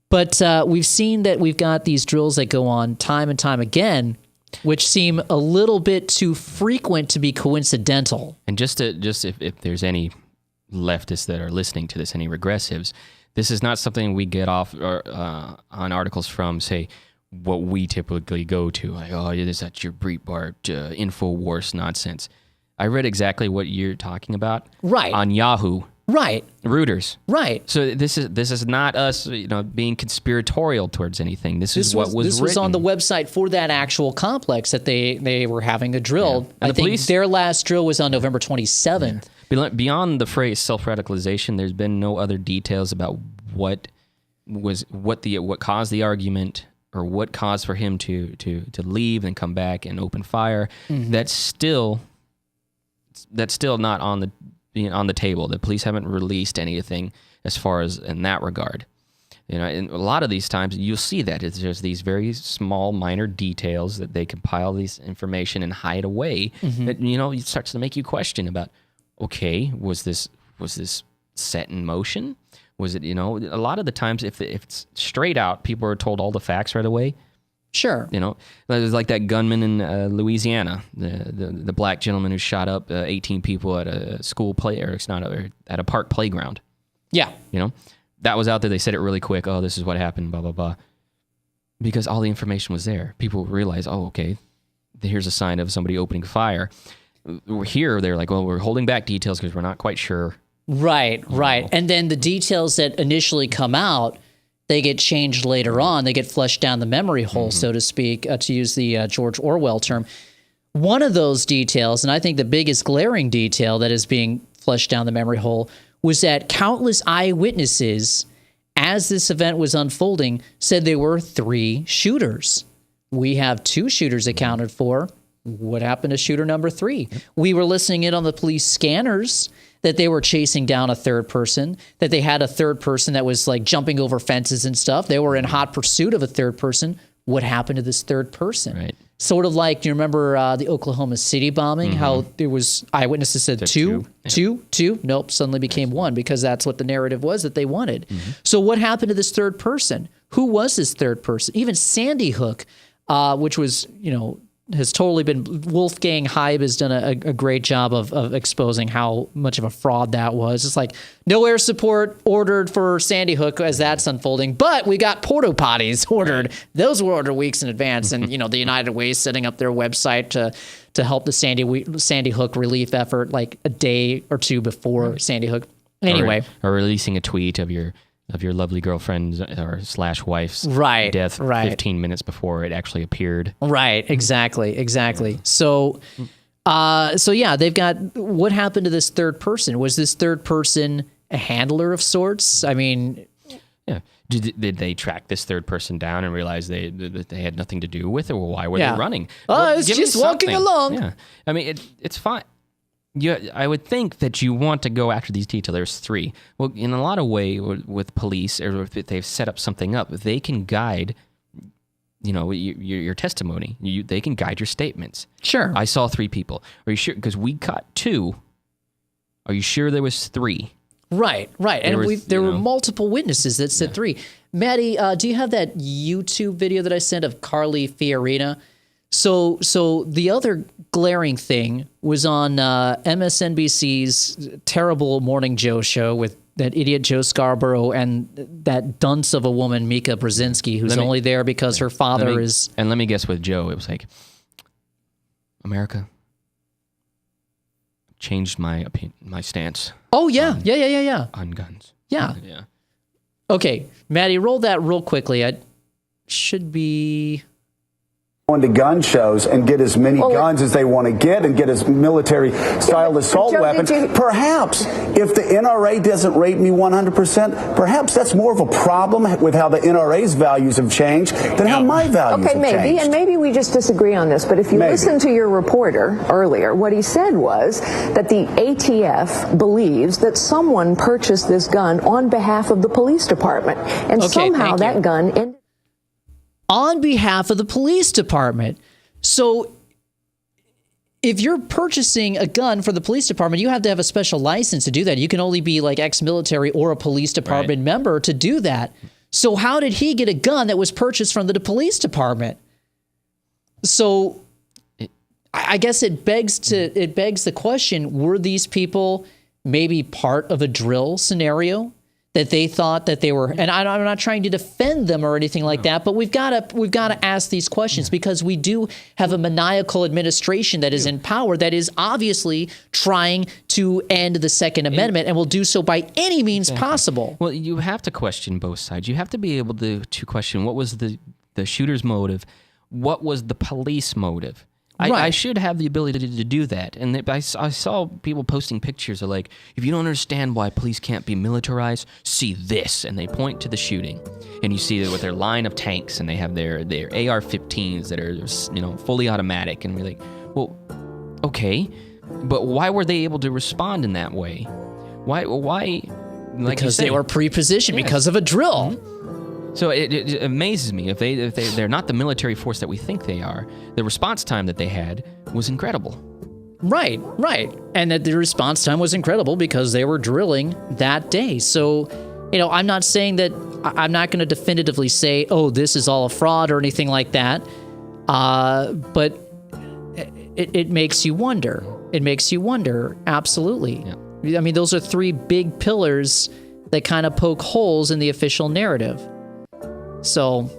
But we've seen that we've got these drills that go on time and time again, which seem a little bit too frequent to be coincidental. And just if there's any leftists that are listening to this, any regressives, this is not something we get off on articles from, say, what we typically go to, like, oh, is that your Breitbart InfoWars nonsense. I read exactly what you're talking about, right, on Yahoo. Right. Reuters. Right. So this is not us, being conspiratorial towards anything. This was what was This written. was on the website for that actual complex that they were having a drill. Yeah. I think their last drill was on November 27th. Yeah. Beyond the phrase self-radicalization, there's been no other details about what caused the argument or what caused for him to leave and come back and open fire. Mm-hmm. That's still not on on the table. The police haven't released anything as far as in that regard. And a lot of these times you'll see that there's these very small, minor details that they compile this information and hide away. That it starts to make you question about, okay, was this set in motion? Was it, a lot of the times if it's straight out, people are told all the facts right away. Sure. There's like that gunman in Louisiana, the black gentleman who shot up 18 people at a school at a park playground. Yeah. That was out there. They said it really quick. Oh, this is what happened, blah, blah, blah. Because all the information was there. People realize, oh, okay, here's a sign of somebody opening fire. Here, they're like, well, we're holding back details because we're not quite sure. Right. And then the details that initially come out, they get changed later on. They get flushed down the memory hole, so to speak, to use the George Orwell term. One of those details, and I think the biggest glaring detail that is being flushed down the memory hole, was that countless eyewitnesses, as this event was unfolding, said there were 3 shooters. We have 2 shooters accounted for. What happened to shooter number 3? We were listening in on the police scanners that they were chasing down a third person, that they had a third person that was like jumping over fences and stuff. They were in hot pursuit of a third person. What happened to this third person? Right. Sort of like, do you remember the Oklahoma City bombing? How there was eyewitnesses said two. Nope, suddenly became 1 because that's what the narrative was that they wanted. So what happened to this third person? Who was this third person? Even Sandy Hook, which was, has totally been, Wolfgang Heib has done a great job of exposing how much of a fraud that was. It's like no air support ordered for Sandy Hook as that's unfolding, but we got porta potties ordered. Those were ordered weeks in advance, and the United Way setting up their website to help the Sandy Hook relief effort like a day or 2 before Sandy Hook. Anyway, or releasing a tweet of your lovely girlfriend's or / wife's death 15 minutes before it actually appeared. Right, exactly. So yeah, they've got, what happened to this third person? Was this third person a handler of sorts? I mean... Yeah. Did they track this third person down and realize they had nothing to do with it? Or why were they running? Oh, it's just walking along. Yeah. I mean, it's fine. I would think that you want to go after these details. There's 3. Well, in a lot of way with police, or if they've set up something up, they can guide, your testimony. They can guide your statements. Sure. I saw 3 people. Are you sure? Because we caught 2. Are you sure there was 3? Right. And there were multiple witnesses that said 3. Maddie, do you have that YouTube video that I sent of Carly Fiorina? So the other glaring thing was on MSNBC's terrible Morning Joe show with that idiot Joe Scarborough and that dunce of a woman, Mika Brzezinski, who's only there because her father is... And let me guess with Joe, it was like, America changed my opinion, my stance. Oh, yeah. Yeah. On guns. Yeah. Yeah. Okay, Maddie, roll that real quickly. It should be... Into gun shows and get as many guns as they want to get and get as military-style assault weapons. Perhaps if the NRA doesn't rate me 100%, perhaps that's more of a problem with how the NRA's values have changed than how my values have changed. And maybe we just disagree on this, but if you listen to your reporter earlier, what he said was that the ATF believes that someone purchased this gun on behalf of the police department, and somehow that gun ended on behalf of the police department. So if you're purchasing a gun for the police department, you have to have a special license to do that. You can only be like ex-military or a police department member to do that. So how did he get a gun that was purchased from the police department? So I guess it begs the question, were these people maybe part of a drill scenario? That they thought that they were, and I'm not trying to defend them or anything like that, but we've got to ask these questions because we do have a maniacal administration that is in power that is obviously trying to end the Second Amendment and will do so by any means possible. Well, you have to question both sides. You have to be able to question what was the shooter's motive, what was the police motive. I should have the ability to do that. And I saw people posting pictures of like, if you don't understand why police can't be militarized, see this. And they point to the shooting. And you see it with their line of tanks and they have their AR-15s that are, fully automatic. And we're like, well, okay, But why were they able to respond in that way? Why? Like because they were pre-positioned because of a drill. So it amazes me if they're not the military force that we think they are. The response time that they had was incredible. Right. And that the response time was incredible because they were drilling that day. So, I'm not saying that I'm not going to definitively say, oh, this is all a fraud or anything like that. But it makes you wonder. It makes you wonder. Absolutely. Yeah. I mean, those are three big pillars that kind of poke holes in the official narrative. So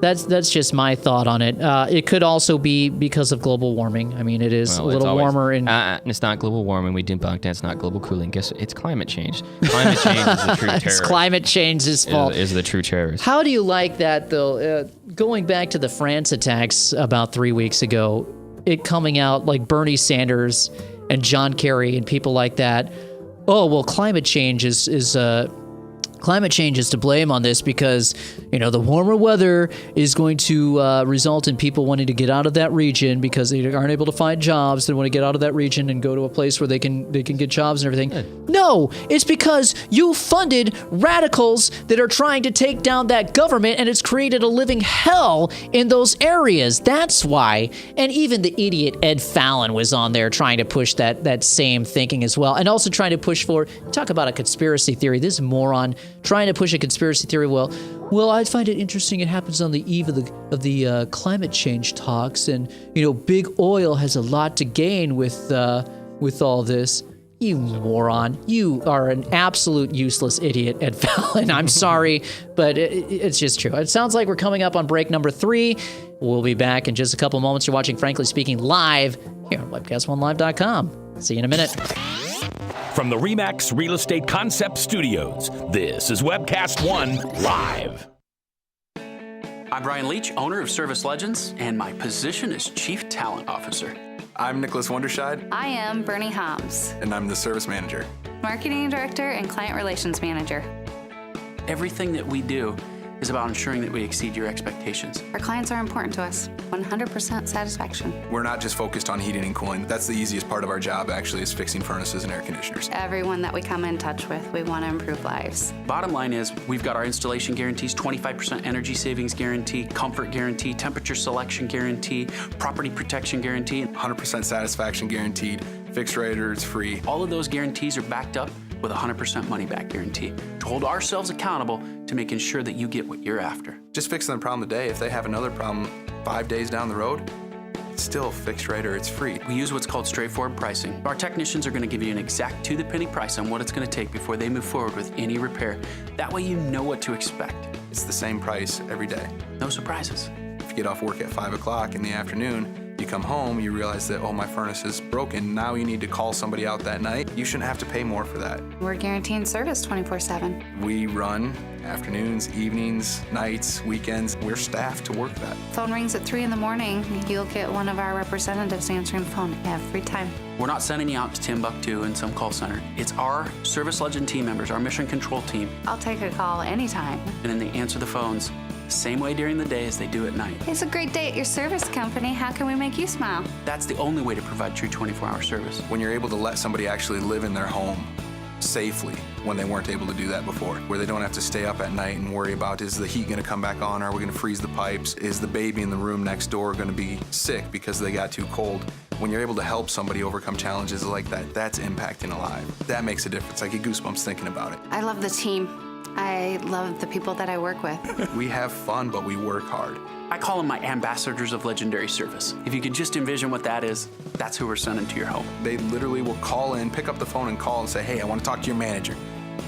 that's just my thought on it. It could also be because of global warming. I mean, it is a little warmer. It's not global warming. We debunked that. It's not global cooling. Guess it's climate change. Climate change is the true terror. It's climate change's fault. Is the true terrorist. How do you like that, though? Going back to the France attacks about 3 weeks ago, it coming out like Bernie Sanders and John Kerry and people like that. Oh, well, climate change is to blame on this because, the warmer weather is going to result in people wanting to get out of that region because they aren't able to find jobs. They want to get out of that region and go to a place where they can get jobs and everything. No, it's because you funded radicals that are trying to take down that government, and it's created a living hell in those areas. That's why. And even the idiot Ed Fallon was on there trying to push that same thinking as well, and also trying to push for, talk about a conspiracy theory. This moron trying to push a conspiracy theory. Well, I find it interesting. It happens on the eve of the climate change talks, and big oil has a lot to gain with all this. You moron! You are an absolute useless idiot, Ed Fallon. I'm sorry, but it's just true. It sounds like we're coming up on break number 3. We'll be back in just a couple moments. You're watching Frankly Speaking live here on webcast1live.com. See you in a minute. From the RE/MAX Real Estate Concept Studios, this is Webcast One Live. I'm Brian Leach, owner of Service Legends, and my position is Chief Talent Officer. I'm Nicholas Wonderscheid. I am Bernie Homs. And I'm the Service Manager. Marketing Director and Client Relations Manager. Everything that we do is about ensuring that we exceed your expectations. Our clients are important to us. 100% satisfaction. We're not just focused on heating and cooling. That's the easiest part of our job, actually, is fixing furnaces and air conditioners. Everyone that we come in touch with, we want to improve lives. Bottom line is, we've got our installation guarantees, 25% energy savings guarantee, comfort guarantee, temperature selection guarantee, property protection guarantee. 100% satisfaction guaranteed, fixed rate or it's free. All of those guarantees are backed up with a 100% money-back guarantee to hold ourselves accountable to making sure that you get what you're after. Just fixing the problem today. If they have another problem 5 days down the road, it's still fixed rate or it's free. We use what's called straightforward pricing. Our technicians are going to give you an exact to-the-penny price on what it's going to take before they move forward with any repair. That way you know what to expect. It's the same price every day. No surprises. If you get off work at 5 o'clock in the afternoon, you come home, you realize that, my furnace is broken. Now you need to call somebody out that night. You shouldn't have to pay more for that. We're guaranteeing service 24/7. We run afternoons, evenings, nights, weekends. We're staffed to work that. Phone rings at 3 in the morning. You'll get one of our representatives answering the phone every time. We're not sending you out to Timbuktu in some call center. It's our Service Legend team members, our mission control team. I'll take a call anytime. And then they answer the phones the same way during the day as they do at night. It's a great day at your service company. How can we make you smile? That's the only way to provide true 24-hour service. When you're able to let somebody actually live in their home safely when they weren't able to do that before, where they don't have to stay up at night and worry about, is the heat going to come back on? Are we going to freeze the pipes? Is the baby in the room next door going to be sick because they got too cold? When you're able to help somebody overcome challenges like that, that's impacting a life. That makes a difference. I get goosebumps thinking about it. I love the team. I love the people that I work with. We have fun, but we work hard. I call them my ambassadors of legendary service. If you could just envision what that is, that's who we're sending to your home. They literally will call in, pick up the phone and call and say, hey, I want to talk to your manager.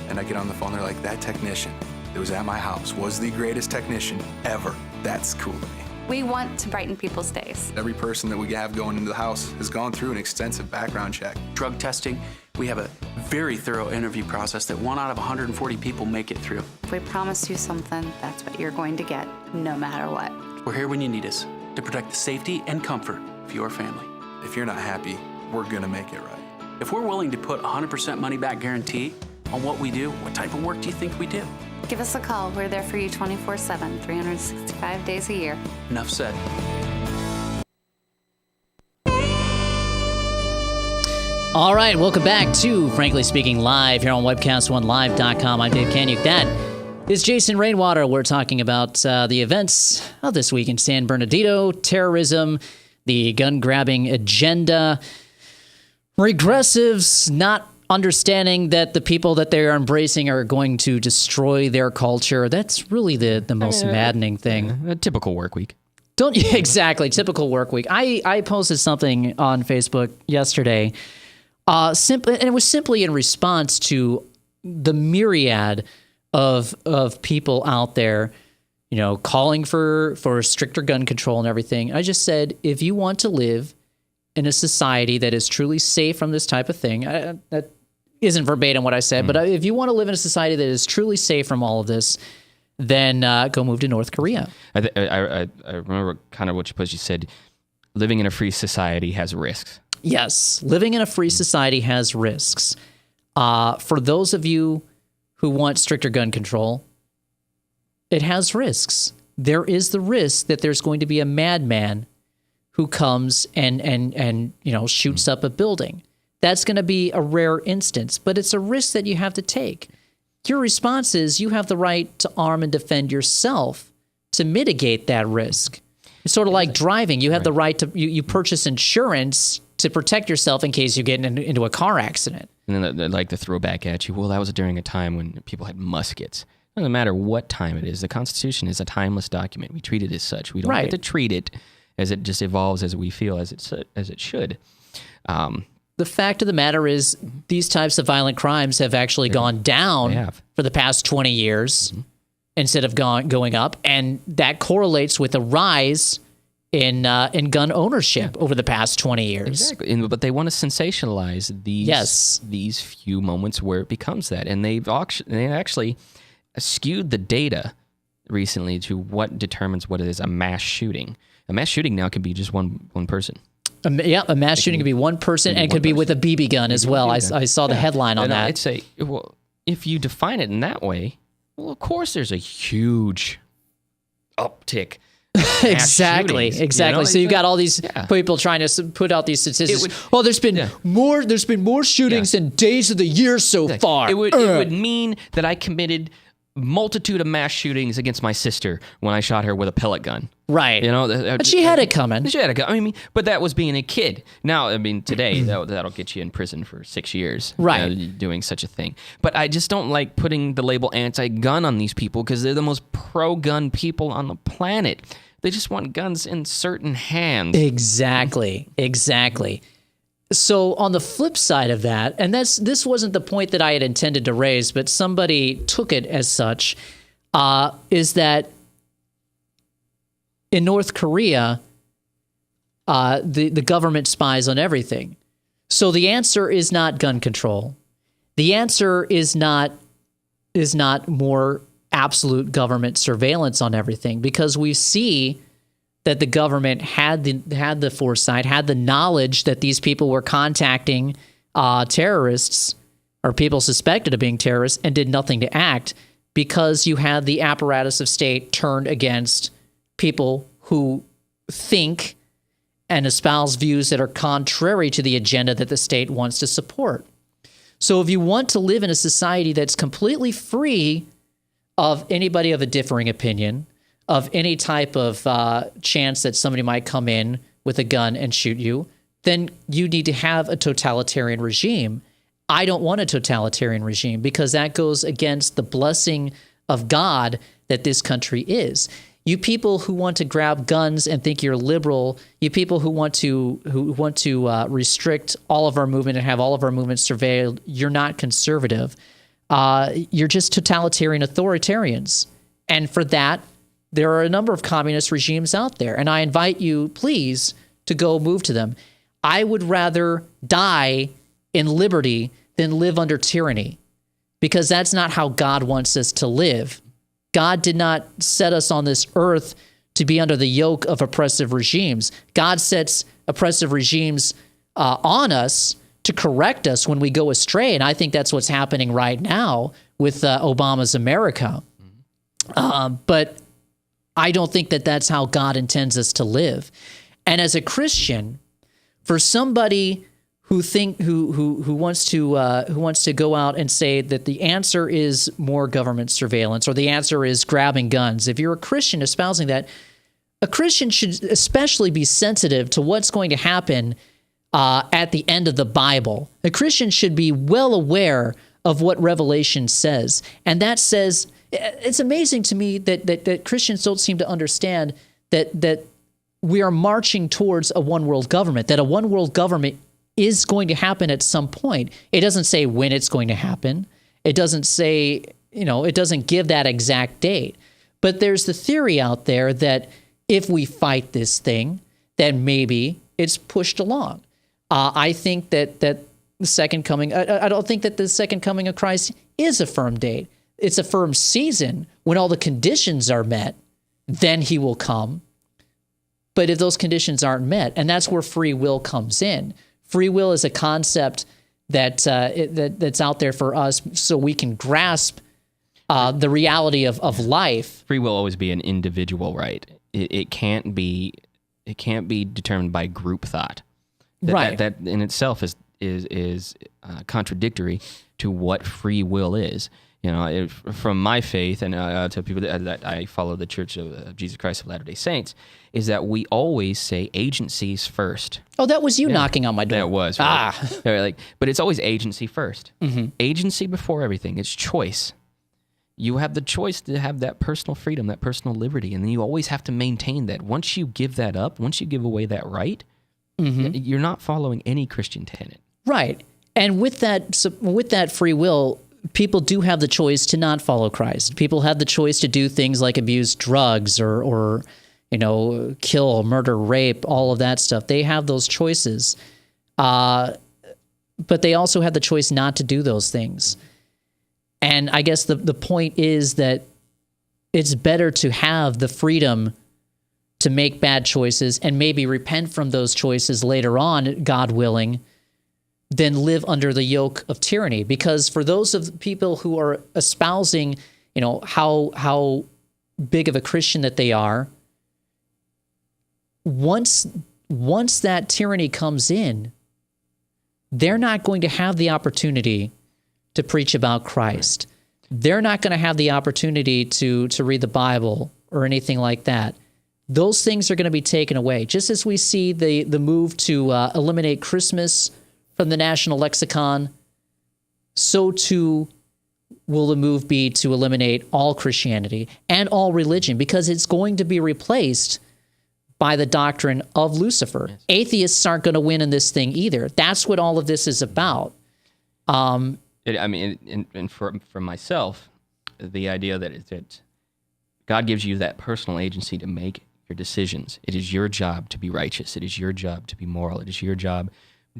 And I get on the phone, they're like, that technician that was at my house was the greatest technician ever. That's cool to me. We want to brighten people's days. Every person that we have going into the house has gone through an extensive background check. Drug testing. We have a very thorough interview process that 1 out of 140 people make it through. If we promise you something, that's what you're going to get, no matter what. We're here when you need us to protect the safety and comfort of your family. If you're not happy, we're gonna make it right. If we're willing to put 100% money back guarantee on what we do, what type of work do you think we do? Give us a call. We're there for you 24/7, 365 days a year. Enough said. All right, welcome back to Frankly Speaking Live here on webcast1live.com. I'm Dave Kanyuk. That is Jason Rainwater. We're talking about the events of this week in San Bernardino, terrorism, the gun-grabbing agenda, regressives not understanding that the people that they are embracing are going to destroy their culture. That's really the most maddening thing. A typical work week. Exactly, typical work week. I posted something on Facebook yesterday. And it was simply in response to the myriad of people out there, calling for stricter gun control and everything. I just said, if you want to live in a society that is truly safe from this type of thing, that isn't verbatim what I said, but if you want to live in a society that is truly safe from all of this, then go move to North Korea. I remember kind of what you posted. You said, living in a free society has risks. Yes, living in a free society has risks. For those of you who want stricter gun control, it has risks. There is the risk that there's going to be a madman who comes and shoots up a building. That's going to be a rare instance, but it's a risk that you have to take. Your response is you have the right to arm and defend yourself to mitigate that risk. It's sort of like driving. You have the right to you purchase insurance to protect yourself in case you get into a car accident. And then they like to throw back at you, well, that was during a time when people had muskets. It doesn't matter what time it is. The Constitution is a timeless document. We treat it as such. We don't get to treat it as it just evolves as we feel as it should. The fact of the matter is these types of violent crimes have actually gone down for the past 20 years instead of going up, and that correlates with a rise in gun ownership over the past 20 years. Exactly, but they want to sensationalize these few moments where it becomes that, and they actually skewed the data recently to what determines what it is a mass shooting. A mass shooting now can be just one person. A mass shooting could be one person, and it could be with a BB gun as well. I saw the headline on that. I'd say, well, if you define it in that way, well, of course there's a huge uptick. Exactly. So you got all these people trying to put out these statistics. There's been more shootings in days of the year so far. It would mean that I committed multitude of mass shootings against my sister when I shot her with a pellet gun. Right. But she had it coming. She had it coming. I mean, but that was being a kid. Now, I mean, today that'll get you in prison for 6 years. Right. Doing such a thing. But I just don't like putting the label anti-gun on these people because they're the most pro-gun people on the planet. They just want guns in certain hands. Exactly. So on the flip side of that, and this wasn't the point that I had intended to raise, but somebody took it as such, is that in North Korea, the government spies on everything. So the answer is not gun control. The answer is not more absolute government surveillance on everything, because we see that the government had the foresight, had the knowledge that these people were contacting terrorists or people suspected of being terrorists and did nothing to act, because you had the apparatus of state turned against people who think and espouse views that are contrary to the agenda that the state wants to support. So if you want to live in a society that's completely free of anybody of a differing opinion, of any type of chance that somebody might come in with a gun and shoot you, then you need to have a totalitarian regime. I don't want a totalitarian regime because that goes against the blessing of God that this country is. You people who want to grab guns and think you're liberal, you people who want to restrict all of our movement and have all of our movements surveilled, you're not conservative. You're just totalitarian authoritarians. And for that, there are a number of communist regimes out there, and I invite you, please, to go move to them. I would rather die in liberty than live under tyranny, because that's not how God wants us to live. God did not set us on this earth to be under the yoke of oppressive regimes. God sets oppressive regimes on us to correct us when we go astray, and I think that's what's happening right now with Obama's America. But I don't think that that's how God intends us to live. And as a Christian, for somebody who wants to go out and say that the answer is more government surveillance or the answer is grabbing guns. If you're a Christian espousing that, a Christian should especially be sensitive to what's going to happen at the end of the Bible. A Christian should be well aware of what Revelation says, and that says it's amazing to me that Christians don't seem to understand that we are marching towards a one world government. That a one world government is going to happen at some point. It doesn't say when it's going to happen. It doesn't say, it doesn't give that exact date. But there's the theory out there that if we fight this thing, then maybe it's pushed along. I think that the second coming, I don't think that the second coming of Christ is a firm date. It's a firm season. When all the conditions are met, then he will come. But if those conditions aren't met, and that's where free will comes in. Free will is a concept that's out there for us so we can grasp the reality of life. Free will always be an individual right. It can't be determined by group thought. That in itself is contradictory to what free will is. From my faith, and to people that I follow the Church of Jesus Christ of Latter-day Saints, is that we always say agencies first. Oh, that was you knocking on my door. That was. Right? But it's always agency first. Mm-hmm. Agency before everything. It's choice. You have the choice to have that personal freedom, that personal liberty, and then you always have to maintain that. Once you give that up, once you give away that right, you're not following any Christian tenet. Right. And with that free will, people do have the choice to not follow Christ. People have the choice to do things like abuse drugs or kill, murder, rape, all of that stuff. They have those choices. But they also have the choice not to do those things. And I guess the point is that it's better to have the freedom to make bad choices and maybe repent from those choices later on, God willing, than live under the yoke of tyranny. Because for those of people who are espousing, how big of a Christian that they are, once that tyranny comes in, they're not going to have the opportunity to preach about Christ. They're not going to have the opportunity to read the Bible or anything like that. Those things are going to be taken away. Just as we see the move to eliminate Christmas from the national lexicon, so too will the move be to eliminate all Christianity and all religion, because it's going to be replaced by the doctrine of Lucifer. Yes. Atheists aren't going to win in this thing either. That's what all of this is about. And for myself, the idea that God gives you that personal agency to make your decisions. It is your job to be righteous. It is your job to be moral. It is your job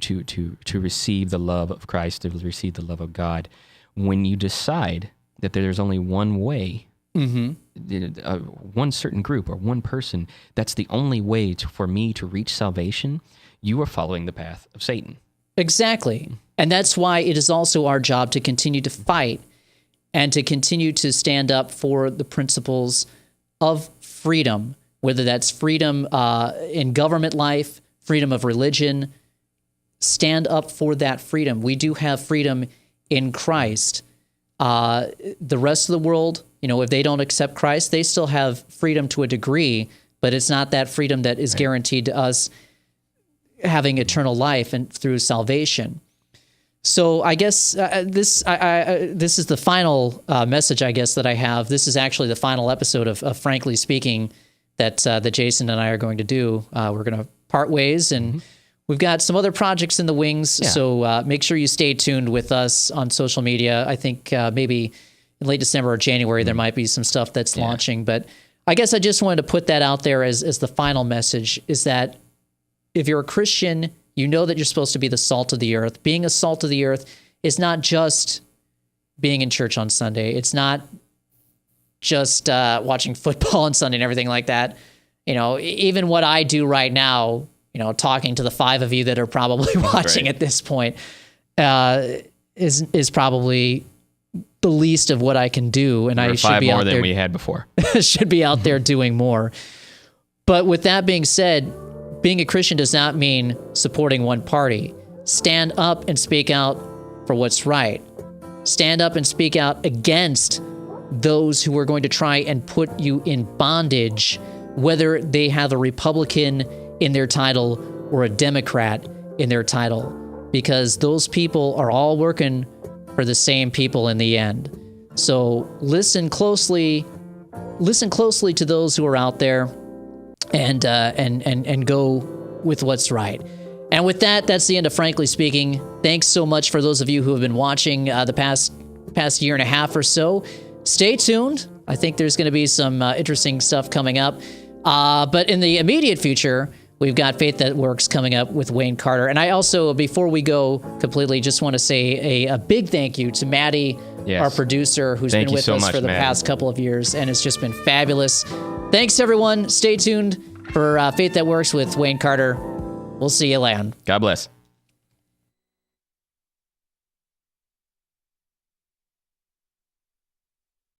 to receive the love of Christ, to receive the love of God. When you decide that there's only one way, one certain group or one person, that's the only way for me to reach salvation, you are following the path of Satan. Exactly. And that's why it is also our job to continue to fight and to continue to stand up for the principles of freedom, whether that's freedom in government life, freedom of religion. Stand up for that freedom. We do have freedom in Christ. The rest of the world, if they don't accept Christ, they still have freedom to a degree, but it's not that freedom that is guaranteed to us having eternal life and through salvation. So I guess this is the final message, I guess, that I have. This is actually the final episode of Frankly Speaking that Jason and I are going to do. We're going to part ways, and we've got some other projects in the wings, so make sure you stay tuned with us on social media. I think maybe in late December or January there might be some stuff that's launching, but I guess I just wanted to put that out there as the final message, is that if you're a Christian, you know that you're supposed to be the salt of the earth. Being a salt of the earth is not just being in church on Sunday. It's not just watching football on Sunday and everything like that. Even what I do right now, talking to the 5 of you that are probably watching at this point, is probably the least of what I can do, and I should be out there. 5 more than we had before. Should be out there doing more. But with that being said, being a Christian does not mean supporting one party. stand up and speak out for what's right. Stand up and speak out against those who are going to try and put you in bondage, whether they have a Republican in their title or a Democrat in their title, because those people are all working for the same people in the end. So listen closely to those who are out there, and go with what's right. And with that, that's the end of Frankly Speaking. Thanks so much for those of you who have been watching the past year and a half or so. Stay tuned. I think there's going to be some interesting stuff coming up. But in the immediate future, we've got Faith That Works coming up with Wayne Carter. And I also, before we go completely, just want to say a big thank you to Maddie, our producer, who's been with us for the past couple of years, and it's just been fabulous. Thanks, everyone. Stay tuned for Faith That Works with Wayne Carter. We'll see you, Lan. God bless.